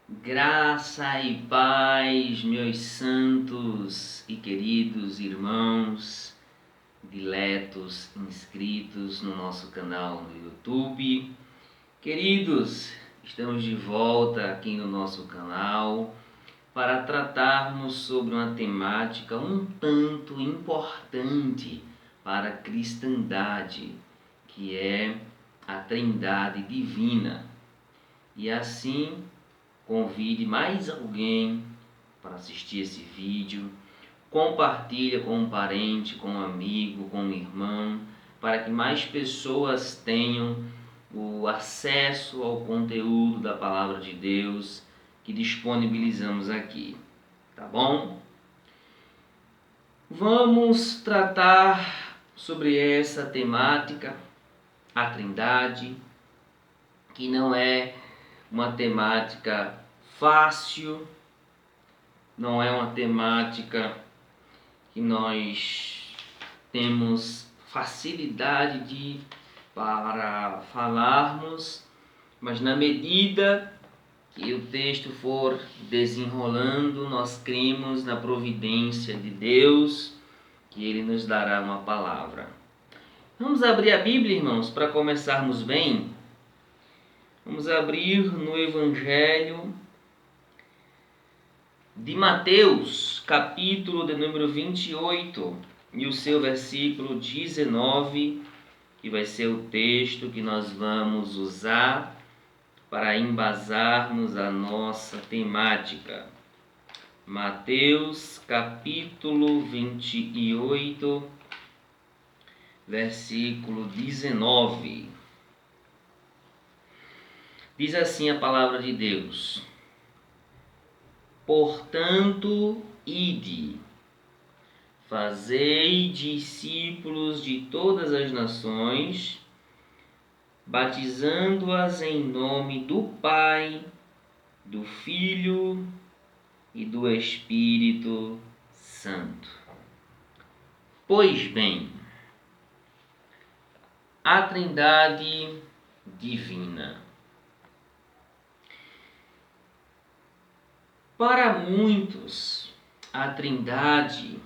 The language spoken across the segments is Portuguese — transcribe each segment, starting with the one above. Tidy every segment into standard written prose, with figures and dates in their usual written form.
Graça e paz, meus santos e queridos irmãos, diletos inscritos no nosso canal no YouTube. Queridos, estamos de volta aqui no nosso canal para tratarmos sobre uma temática um tanto importante para a cristandade, que é a Trindade Divina. E assim, convide mais alguém para assistir esse vídeo, compartilha com um parente, com um amigo, com um irmão, para que mais pessoas tenham o acesso ao conteúdo da Palavra de Deus que disponibilizamos aqui, tá bom? Vamos tratar sobre essa temática, a Trindade, que não é uma temática fácil, não é uma temática que nós temos facilidade para falarmos, mas na medida que o texto for desenrolando, nós cremos na providência de Deus, que Ele nos dará uma palavra. Vamos abrir a Bíblia, irmãos, para começarmos bem. Vamos abrir no Evangelho de Mateus, capítulo de número 28, e o seu versículo 19, que vai ser o texto que nós vamos usar para embasarmos a nossa temática. Mateus, capítulo 28, versículo 19. Diz assim a palavra de Deus: Portanto, ide, fazei discípulos de todas as nações, batizando-as em nome do Pai, do Filho e do Espírito Santo. Pois bem, a Trindade Divina. Para muitos, a Trindade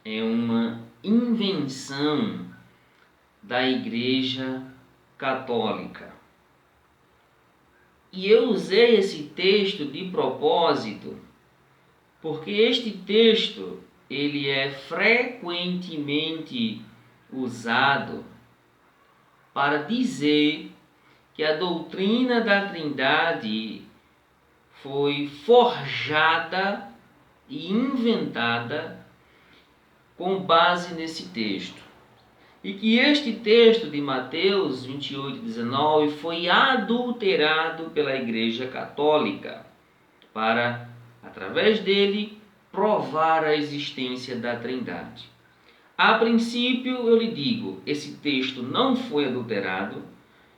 é uma invenção da Igreja Católica. E eu usei esse texto de propósito, porque este texto ele é frequentemente usado para dizer que a doutrina da Trindade foi forjada e inventada com base nesse texto. E que este texto de Mateus 28, 19 foi adulterado pela Igreja Católica para, através dele, provar a existência da Trindade. A princípio, eu lhe digo, esse texto não foi adulterado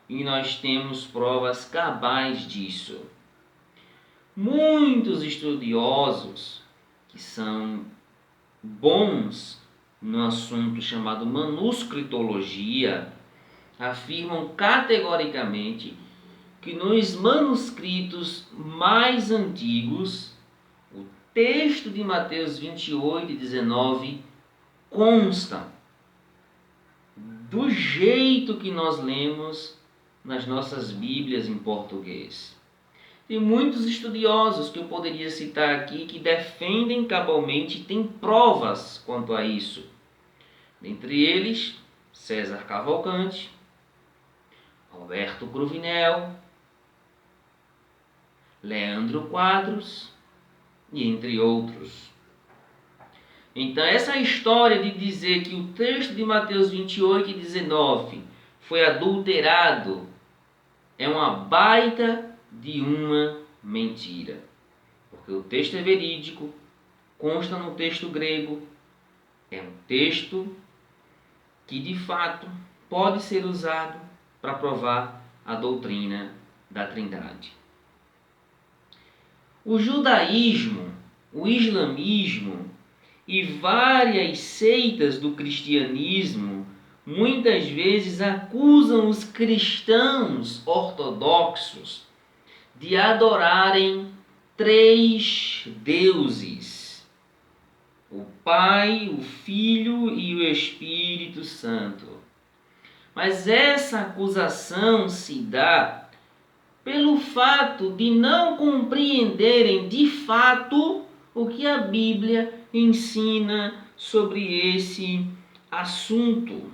e nós temos provas cabais disso. Muitos estudiosos que são bons no assunto chamado manuscritologia afirmam categoricamente que nos manuscritos mais antigos o texto de Mateus 28 e 19 consta do jeito que nós lemos nas nossas Bíblias em português. Tem muitos estudiosos que eu poderia citar aqui que defendem cabalmente e têm provas quanto a isso. Dentre eles, César Cavalcante, Roberto Cruvinel, Leandro Quadros e entre outros. Então, essa história de dizer que o texto de Mateus 28 e 19 foi adulterado é uma baita de uma mentira, porque o texto é verídico, consta no texto grego, é um texto que de fato pode ser usado para provar a doutrina da Trindade. O judaísmo, o islamismo e várias seitas do cristianismo muitas vezes acusam os cristãos ortodoxos de adorarem três deuses: o Pai, o Filho e o Espírito Santo. Mas essa acusação se dá pelo fato de não compreenderem de fato o que a Bíblia ensina sobre esse assunto.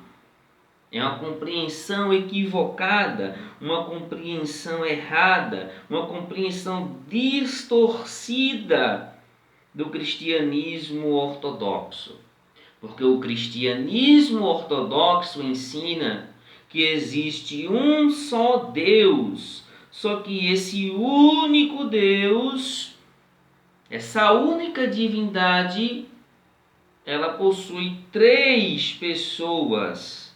É uma compreensão equivocada, uma compreensão errada, uma compreensão distorcida do cristianismo ortodoxo. Porque o cristianismo ortodoxo ensina que existe um só Deus, só que esse único Deus, essa única divindade, ela possui três pessoas,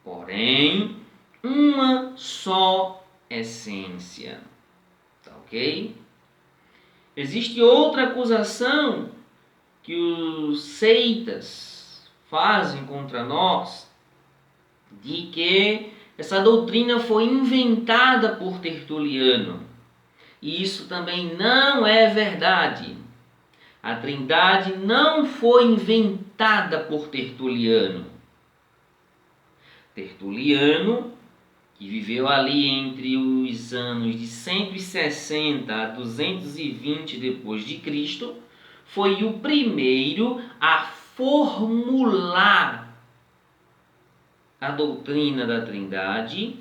porém uma só essência. Tá ok? Existe outra acusação que os seitas fazem contra nós, de que essa doutrina foi inventada por Tertuliano. E isso também não é verdade. A Trindade não foi inventada por Tertuliano. Tertuliano, que viveu ali entre os anos de 160 a 220 depois de Cristo, foi o primeiro a formular a doutrina da Trindade,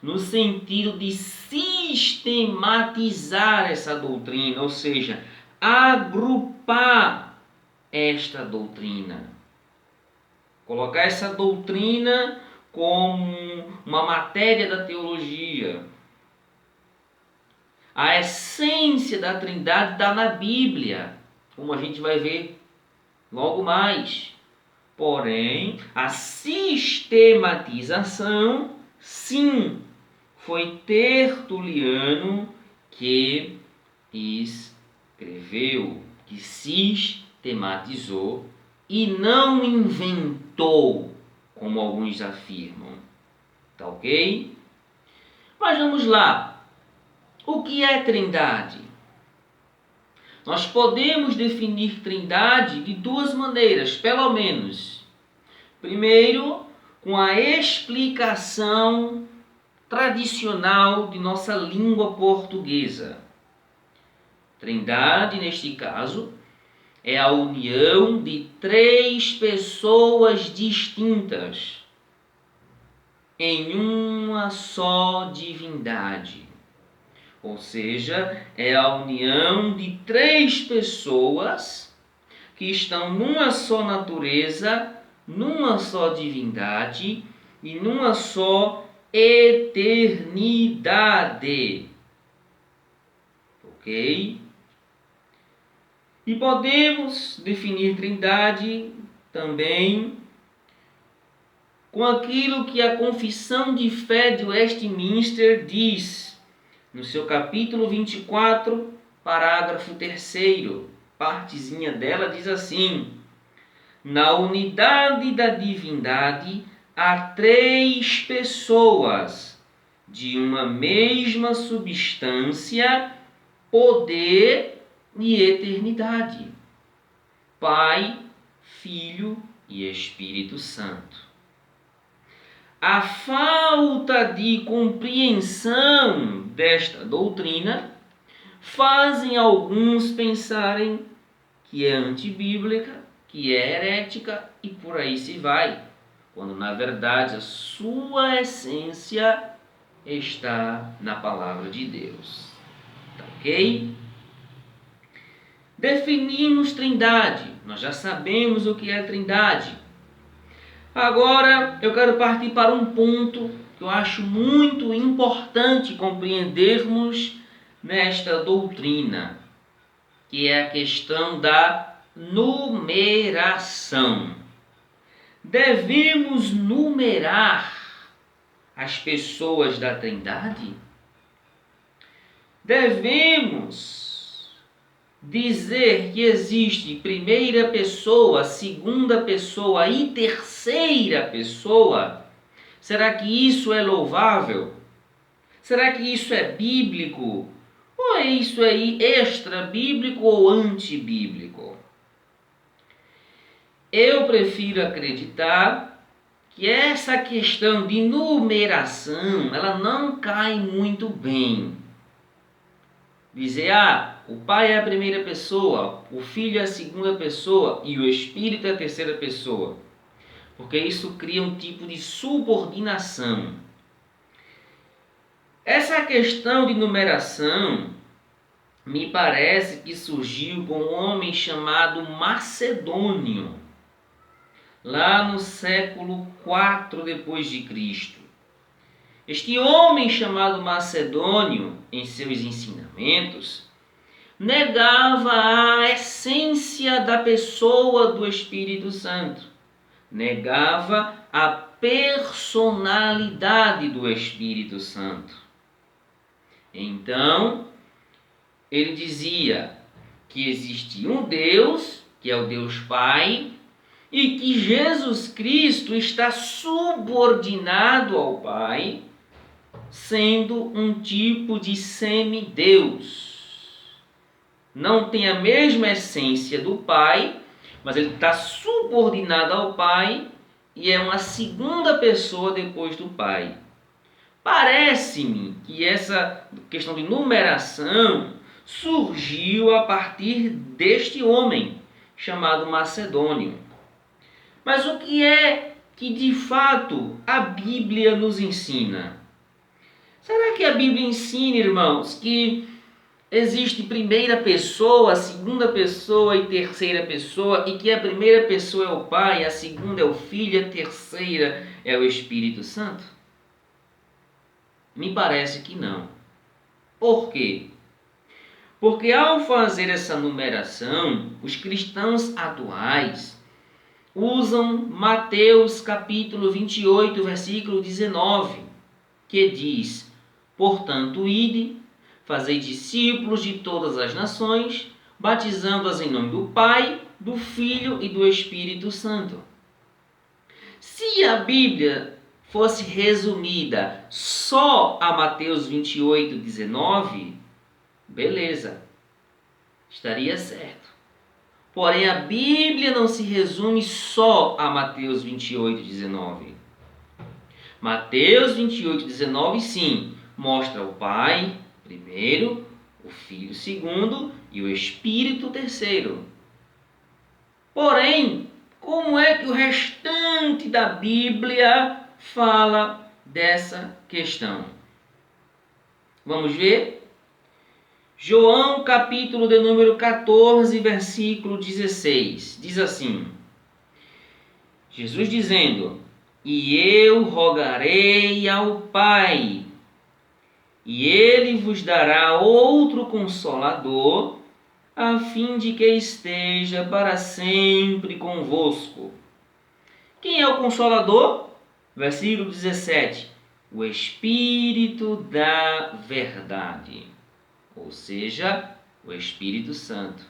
no sentido de sistematizar essa doutrina, ou seja, agrupar esta doutrina. Colocar essa doutrina como uma matéria da teologia. A essência da Trindade está na Bíblia, como a gente vai ver logo mais. Porém, a sistematização, sim, foi Tertuliano que escreveu, que sistematizou e não inventou, como alguns afirmam. Tá ok? Mas vamos lá. O que é Trindade? Nós podemos definir Trindade de duas maneiras, pelo menos. Primeiro, com a explicação tradicional de nossa língua portuguesa. Trindade, neste caso, é a união de três pessoas distintas em uma só divindade. Ou seja, é a união de três pessoas que estão numa só natureza, numa só divindade e numa só eternidade. Ok? E podemos definir Trindade também com aquilo que a Confissão de Fé de Westminster diz no seu capítulo 24, parágrafo 3º, partezinha dela diz assim: na unidade da divindade há três pessoas de uma mesma substância, poder e eternidade: Pai, Filho e Espírito Santo. A falta de compreensão desta doutrina fazem alguns pensarem que é antibíblica, que é herética e por aí se vai, quando na verdade a sua essência está na palavra de Deus. Tá ok? Definimos Trindade, nós já sabemos o que é Trindade. Agora eu quero partir para um ponto que eu acho muito importante compreendermos nesta doutrina, que é a questão da numeração. Devemos numerar as pessoas da Trindade? Devemos dizer que existe primeira pessoa, segunda pessoa e terceira pessoa? Será que isso é louvável? Será que isso é bíblico? Ou Ou é isso aí extra-bíblico ou antibíblico? Eu prefiro acreditar que essa questão de numeração, ela não cai muito bem. Dizer, o Pai é a primeira pessoa, o Filho é a segunda pessoa e o Espírito é a terceira pessoa. Porque isso cria um tipo de subordinação. Essa questão de numeração me parece que surgiu com um homem chamado Macedônio, lá no século IV depois de Cristo. Este homem chamado Macedônio, em seus ensinamentos, negava a essência da pessoa do Espírito Santo, negava a personalidade do Espírito Santo. Então, ele dizia que existe um Deus, que é o Deus Pai, e que Jesus Cristo está subordinado ao Pai, sendo um tipo de semideus. Não tem a mesma essência do Pai, mas ele está subordinado ao Pai e é uma segunda pessoa depois do Pai. Parece-me que essa questão de numeração surgiu a partir deste homem chamado Macedônio. Mas o que é que de fato a Bíblia nos ensina? Será que a Bíblia ensina, irmãos, que existe primeira pessoa, segunda pessoa e terceira pessoa, e que a primeira pessoa é o Pai, a segunda é o Filho, a terceira é o Espírito Santo? Me parece que não. Por quê? Porque ao fazer essa numeração, os cristãos atuais usam Mateus capítulo 28, versículo 19, que diz: portanto, ide, fazei discípulos de todas as nações, batizando-as em nome do Pai, do Filho e do Espírito Santo. Se a Bíblia fosse resumida só a Mateus 28, 19, beleza, estaria certo. Porém, a Bíblia não se resume só a Mateus 28, 19. Mateus 28, 19, sim, mostra o Pai primeiro, o Filho segundo e o Espírito terceiro. Porém, como é que o restante da Bíblia fala dessa questão? Vamos ver? João capítulo de número 14, versículo 16, diz assim: Jesus dizendo: e eu rogarei ao Pai, e ele vos dará outro Consolador, a fim de que esteja para sempre convosco. Quem é o Consolador? Versículo 17: o Espírito da verdade, ou seja, o Espírito Santo.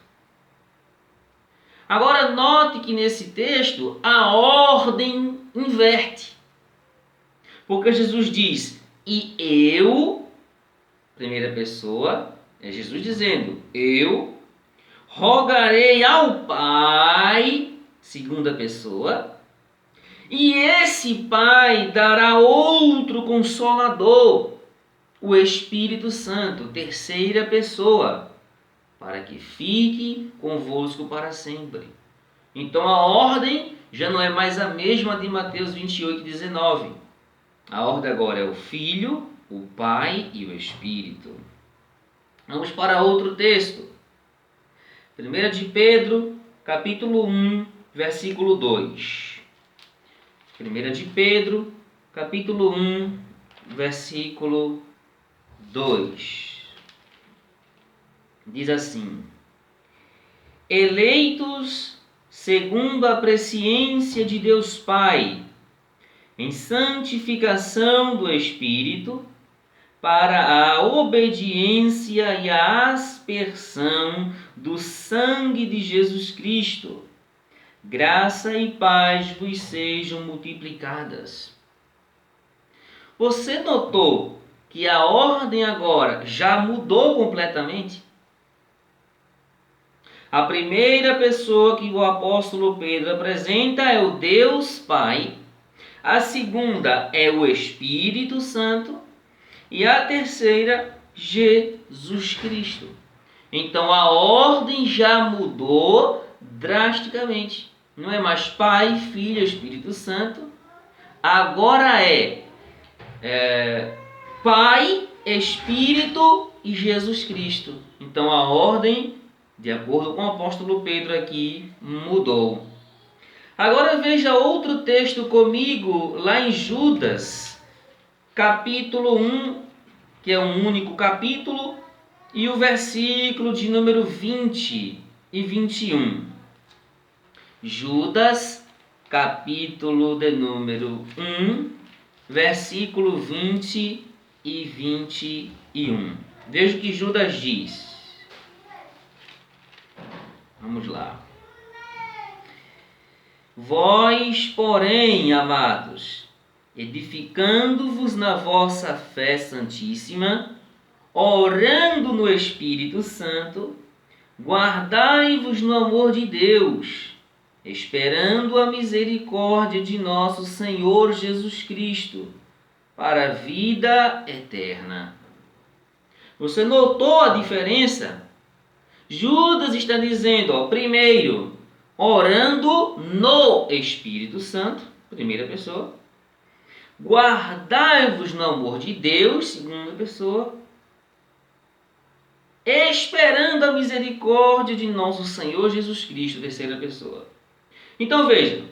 Agora note que nesse texto a ordem inverte. Porque Jesus diz, e eu, primeira pessoa, é Jesus dizendo, eu rogarei ao Pai, segunda pessoa, e esse Pai dará outro Consolador, o Espírito Santo, terceira pessoa, para que fique convosco para sempre. Então a ordem já não é mais a mesma de Mateus 28, 19. A ordem agora é o Filho, o Pai e o Espírito. Vamos para outro texto. 1 de Pedro, capítulo 1, versículo 2. 1 de Pedro, capítulo 1, versículo 2. Diz assim: eleitos segundo a presciência de Deus Pai, em santificação do Espírito, para a obediência e a aspersão do sangue de Jesus Cristo. Graça e paz vos sejam multiplicadas. Você notou que a ordem agora já mudou completamente? A primeira pessoa que o apóstolo Pedro apresenta é o Deus Pai, a segunda é o Espírito Santo e a terceira, Jesus Cristo. Então a ordem já mudou drasticamente. Não é mais Pai, Filho, Espírito Santo. Agora é Pai, Espírito e Jesus Cristo. Então a ordem, de acordo com o apóstolo Pedro aqui, mudou. Agora veja outro texto comigo, lá em Judas, capítulo 1, que é um único capítulo, e o versículo de número 20 e 21. Judas, capítulo de número 1, versículo 20 e 21. Veja o que Judas diz. Vamos lá. Vós, porém, amados, edificando-vos na vossa fé santíssima, orando no Espírito Santo, guardai-vos no amor de Deus, esperando a misericórdia de nosso Senhor Jesus Cristo, para a vida eterna. Você notou a diferença? Judas está dizendo, primeiro, orando no Espírito Santo, primeira pessoa. Guardai-vos no amor de Deus, segunda pessoa. Esperando a misericórdia de nosso Senhor Jesus Cristo, terceira pessoa. Então veja,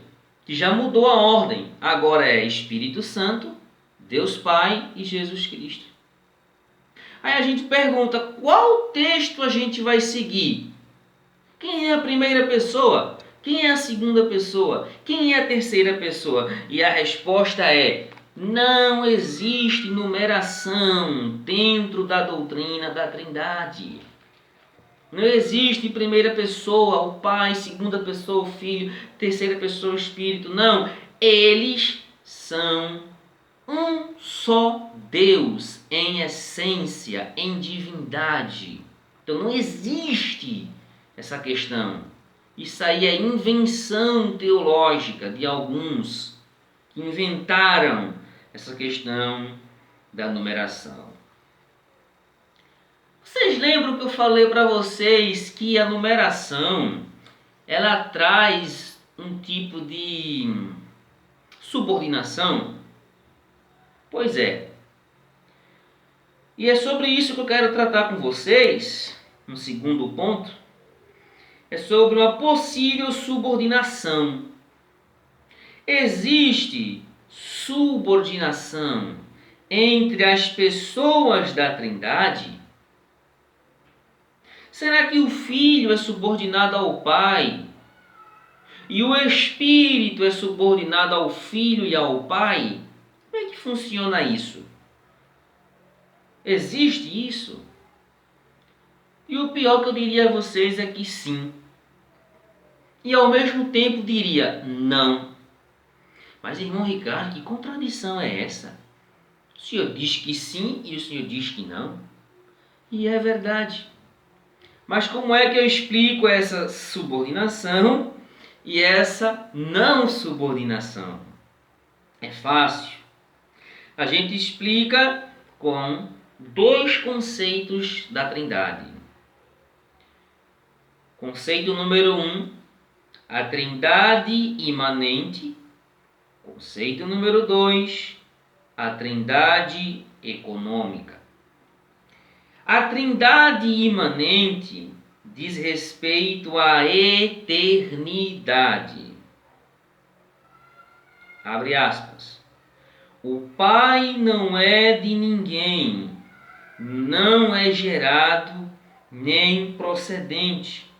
que já mudou a ordem. Agora é Espírito Santo, Deus Pai e Jesus Cristo. Aí a gente pergunta, qual texto a gente vai seguir? Quem é a primeira pessoa? Quem é a segunda pessoa? Quem é a terceira pessoa? E a resposta é: não existe numeração dentro da doutrina da Trindade. Não existe primeira pessoa, o Pai, segunda pessoa, o Filho, terceira pessoa, o Espírito. Não, eles são um só Deus em essência, em divindade. Então não existe essa questão. Isso aí é invenção teológica de alguns que inventaram essa questão da numeração. Vocês lembram que eu falei para vocês que a numeração ela traz um tipo de subordinação? Pois é. E é sobre isso que eu quero tratar com vocês, no segundo ponto. É sobre uma possível subordinação. Existe subordinação entre as pessoas da Trindade? Será que o Filho é subordinado ao Pai? E o Espírito é subordinado ao Filho e ao Pai? Como é que funciona isso? Existe isso? E o pior que eu diria a vocês é que sim. E ao mesmo tempo diria não. Mas irmão Ricardo, que contradição é essa? O senhor diz que sim e o senhor diz que não. E é verdade. Mas como é que eu explico essa subordinação e essa não subordinação? É fácil. A gente explica com dois conceitos da Trindade. Conceito número 1, a Trindade imanente. Conceito número 2, a Trindade econômica. A Trindade imanente diz respeito à eternidade. Abre aspas. O Pai não é de ninguém, não é gerado nem procedente.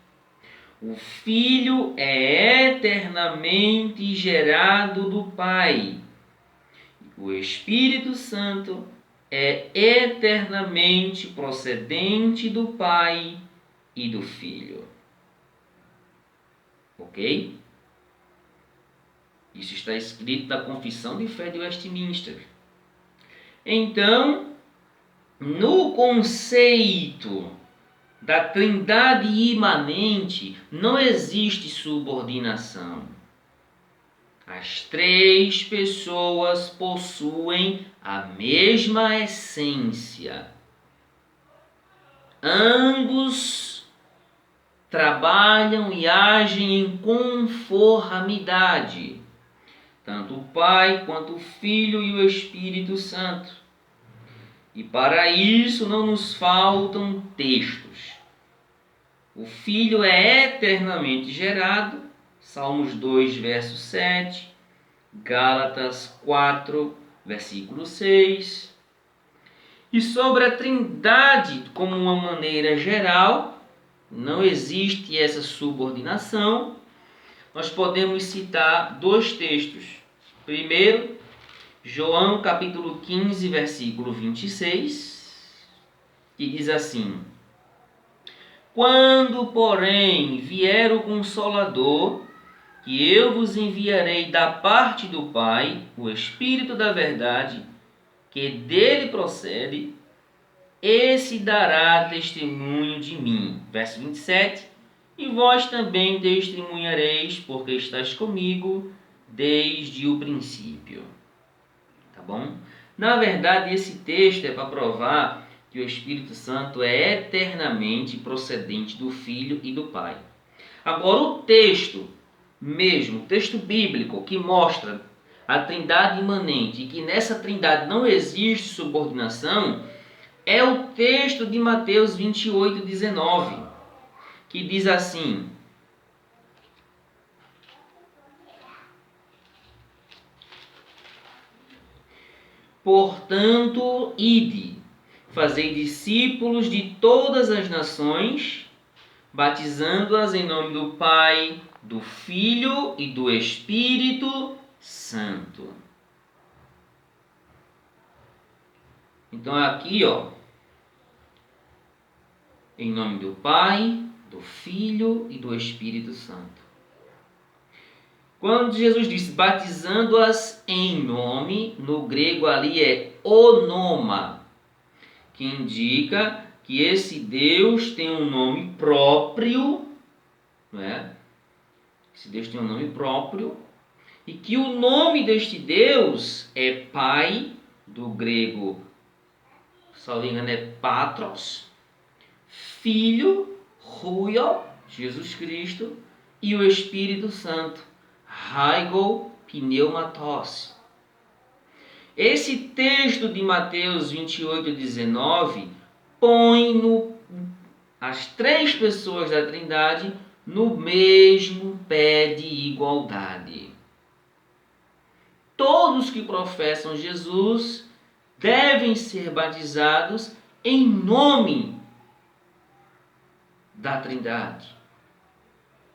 O Filho é eternamente gerado do Pai. O Espírito Santo é eternamente procedente do Pai e do Filho. Ok? Isso está escrito na Confissão de Fé de Westminster. Então, no conceito da Trindade imanente não existe subordinação. As três pessoas possuem a mesma essência. Ambos trabalham e agem em conformidade, tanto o Pai quanto o Filho e o Espírito Santo. E para isso não nos faltam textos. O Filho é eternamente gerado, Salmos 2, verso 7, Gálatas 4, versículo 6. E sobre a Trindade, como uma maneira geral, não existe essa subordinação. Nós podemos citar dois textos. Primeiro, João capítulo 15, versículo 26, que diz assim: Quando, porém, vier o Consolador, que eu vos enviarei da parte do Pai, o Espírito da verdade, que dele procede, esse dará testemunho de mim. Verso 27, e vós também testemunhareis, porque estáis comigo desde o princípio. Tá bom? Na verdade, esse texto é para provar que o Espírito Santo é eternamente procedente do Filho e do Pai. Agora, o texto mesmo, o texto bíblico que mostra a Trindade imanente e que nessa Trindade não existe subordinação, é o texto de Mateus 28, 19, que diz assim: Portanto, ide, fazei discípulos de todas as nações, batizando-as em nome do Pai, do Filho e do Espírito Santo. Então aqui, em nome do Pai, do Filho e do Espírito Santo. Quando Jesus disse batizando-as em nome, no grego ali é onoma, que indica que esse Deus tem um nome próprio, não é? Esse Deus tem um nome próprio, e que o nome deste Deus é Pai, do grego, salvo engano, é Patros, Filho, Huio, Jesus Cristo, e o Espírito Santo, Haigo Pneumatos. Esse texto de Mateus 28, 19 põe as três pessoas da Trindade no mesmo pé de igualdade. Todos que professam Jesus devem ser batizados em nome da Trindade,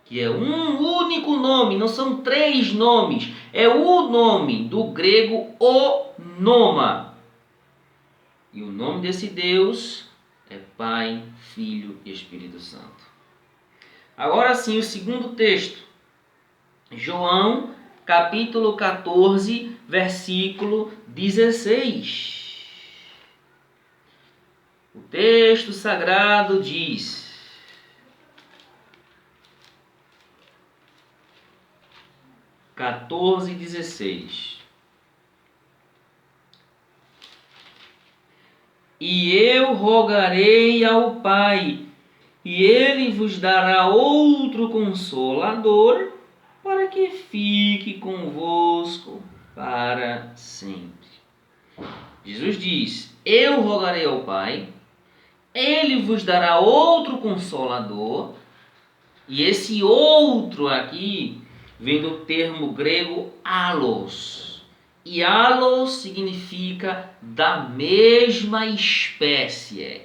que é um único nome, não são três nomes, é o nome do grego onoma. E o nome desse Deus é Pai, Filho e Espírito Santo. Agora sim, o segundo texto, João capítulo 14, versículo 16. O texto sagrado diz: (14, 16) E eu rogarei ao Pai, e ele vos dará outro Consolador, para que fique convosco para sempre. Jesus diz: eu rogarei ao Pai, ele vos dará outro Consolador, e esse outro aqui vem do termo grego allos. E allos significa da mesma espécie.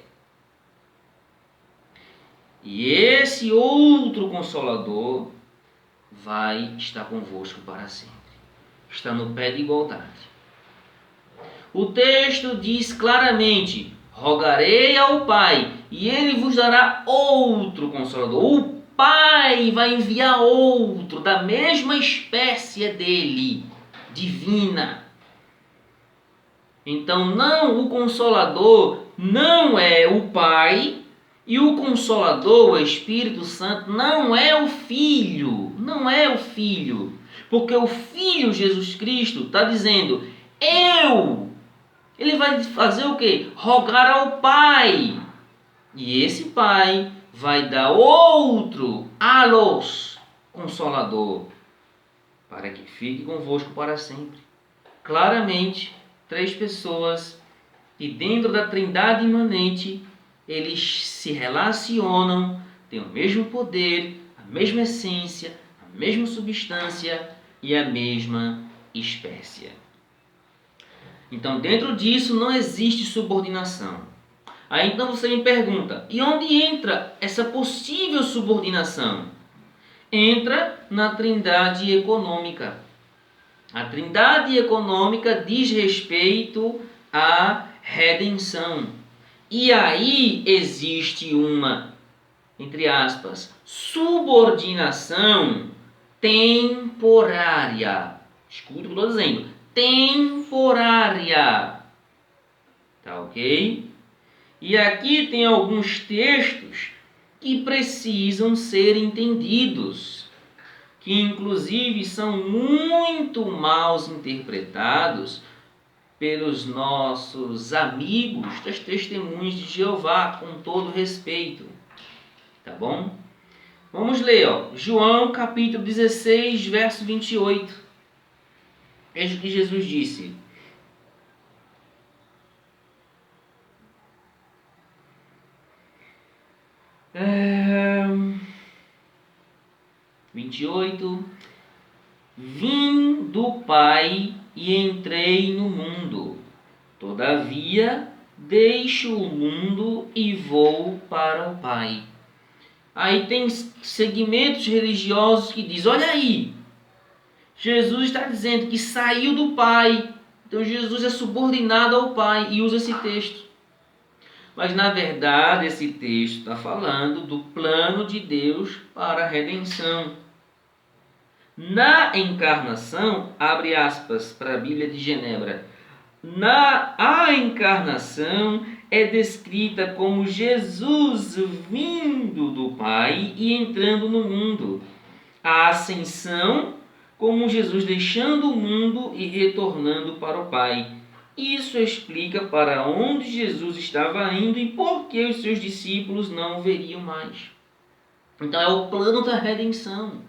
E esse outro Consolador vai estar convosco para sempre. Está no pé de igualdade. O texto diz claramente: rogarei ao Pai, e ele vos dará outro Consolador. O Pai vai enviar outro da mesma espécie dele, divina. Então, não, o Consolador não é o Pai, e o Consolador, o Espírito Santo, não é o Filho. Não é o Filho. Porque o Filho Jesus Cristo está dizendo, eu. Ele vai fazer o quê? Rogar ao Pai. E esse Pai vai dar outro, alos, Consolador, para que fique convosco para sempre. Claramente, três pessoas, e dentro da Trindade imanente, eles se relacionam, têm o mesmo poder, a mesma essência, a mesma substância e a mesma espécie. Então, dentro disso não existe subordinação. Aí então você me pergunta, e onde entra essa possível subordinação? Entra na Trindade econômica. A Trindade econômica diz respeito à redenção. E aí existe uma, entre aspas, subordinação temporária. Escuta o que eu estou dizendo. Temporária. Tá ok? E aqui tem alguns textos que precisam ser entendidos, que inclusive são muito mal interpretados pelos nossos amigos das Testemunhas de Jeová, com todo respeito. Tá bom? Vamos ler, ó. João capítulo 16, verso 28. Veja o que Jesus disse. 28. Vim do Pai e entrei no mundo. Todavia, deixo o mundo e vou para o Pai. Aí tem segmentos religiosos que dizem, olha aí, Jesus está dizendo que saiu do Pai. Então Jesus é subordinado ao Pai e usa esse texto. Mas na verdade esse texto está falando do plano de Deus para a redenção. Na encarnação, abre aspas para a Bíblia de Genebra, a encarnação é descrita como Jesus vindo do Pai e entrando no mundo. A ascensão, como Jesus deixando o mundo e retornando para o Pai. Isso explica para onde Jesus estava indo e por que os seus discípulos não o veriam mais. Então é o plano da redenção.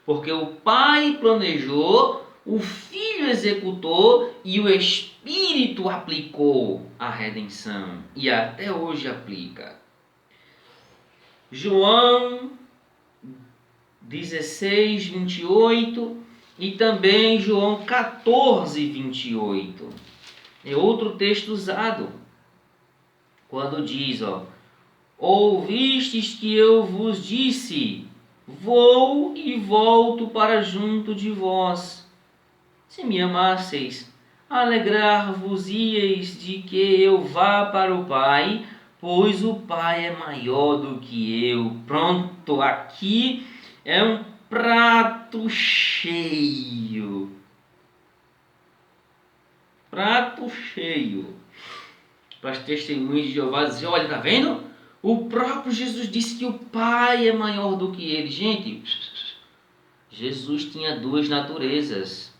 Porque o Pai planejou, o Filho executou e o Espírito aplicou a redenção. E até hoje aplica. João 16, 28 e também João 14, 28. É outro texto usado. Quando diz, ouvistes que eu vos disse, vou e volto para junto de vós. Se me amasseis, alegrar-vos-íeis de que eu vá para o Pai, pois o Pai é maior do que eu. Pronto, aqui é um prato cheio. Prato cheio. Para as testemunhas de Jeová dizer, olha, tá vendo? O próprio Jesus disse que o Pai é maior do que ele. Gente, Jesus tinha duas naturezas.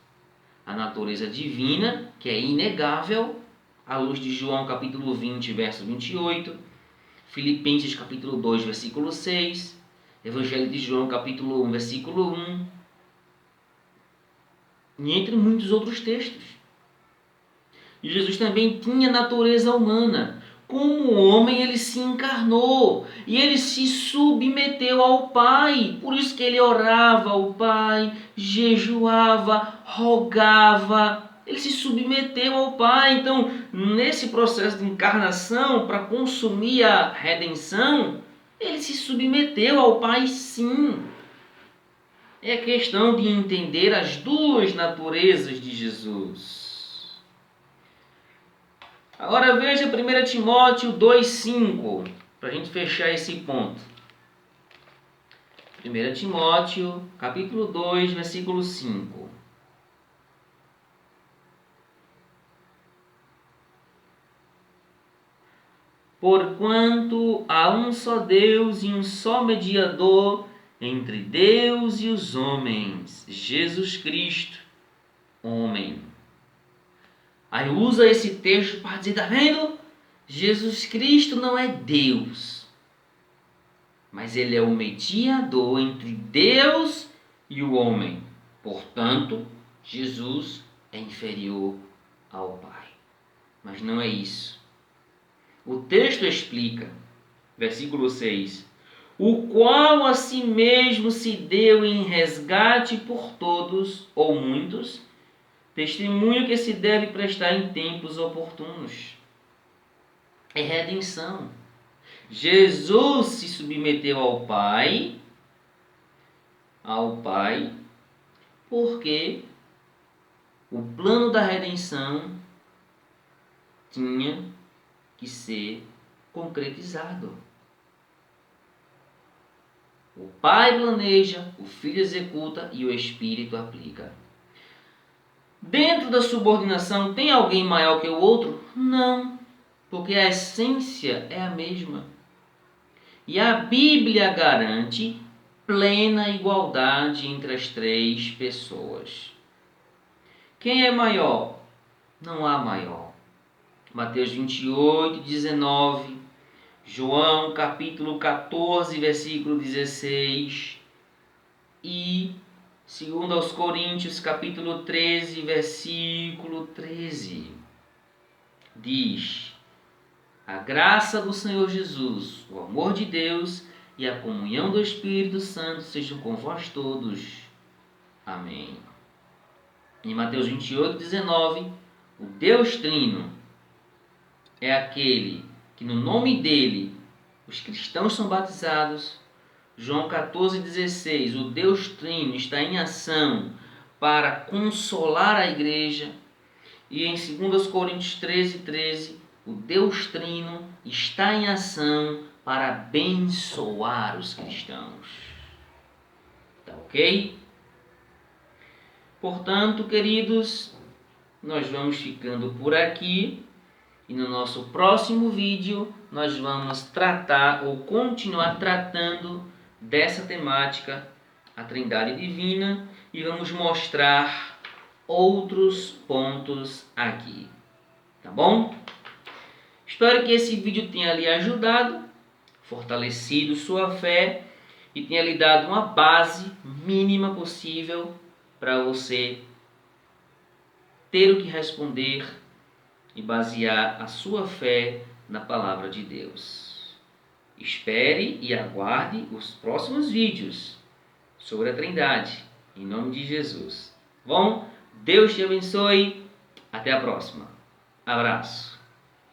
A natureza divina, que é inegável, à luz de João capítulo 20, verso 28, Filipenses capítulo 2, versículo 6, Evangelho de João capítulo 1, versículo 1, e entre muitos outros textos. E Jesus também tinha natureza humana. Como homem, ele se encarnou e ele se submeteu ao Pai. Por isso que ele orava ao Pai, jejuava, rogava. Ele se submeteu ao Pai. Então, nesse processo de encarnação, para consumir a redenção, ele se submeteu ao Pai, sim. É questão de entender as duas naturezas de Jesus. Agora veja 1 Timóteo 2,5, para a gente fechar esse ponto. 1 Timóteo, capítulo 2, versículo 5. porquanto há um só Deus e um só mediador entre Deus e os homens, Jesus Cristo, homem. Aí usa esse texto para dizer, tá vendo? Jesus Cristo não é Deus, mas ele é o mediador entre Deus e o homem. Portanto, Jesus é inferior ao Pai. Mas não é isso. O texto explica, versículo 6, o qual a si mesmo se deu em resgate por todos ou muitos, testemunho que se deve prestar em tempos oportunos. É redenção. Jesus se submeteu ao Pai, porque o plano da redenção tinha que ser concretizado. O Pai planeja, o Filho executa e o Espírito aplica. Dentro da subordinação, tem alguém maior que o outro? Não, porque a essência é a mesma. E a Bíblia garante plena igualdade entre as três pessoas. Quem é maior? Não há maior. Mateus 28, 19, João capítulo 14, versículo 16 e 2 aos Coríntios capítulo 13, versículo 13. Diz: a graça do Senhor Jesus, o amor de Deus e a comunhão do Espírito Santo sejam com vós todos. Amém. Em Mateus 28, 19, o Deus Trino é aquele que no nome dele os cristãos são batizados. João 14, 16, o Deus Trino está em ação para consolar a igreja. E em 2 Coríntios 13, 13, o Deus Trino está em ação para abençoar os cristãos. Tá ok? Portanto, queridos, nós vamos ficando por aqui. E no nosso próximo vídeo, nós vamos tratar ou continuar tratando dessa temática, a Trindade Divina, e vamos mostrar outros pontos aqui. Tá bom? Espero que esse vídeo tenha lhe ajudado, fortalecido sua fé e tenha lhe dado uma base mínima possível para você ter o que responder e basear a sua fé na palavra de Deus. Espere e aguarde os próximos vídeos sobre a Trindade, em nome de Jesus. Bom, Deus te abençoe. Até a próxima. Abraço.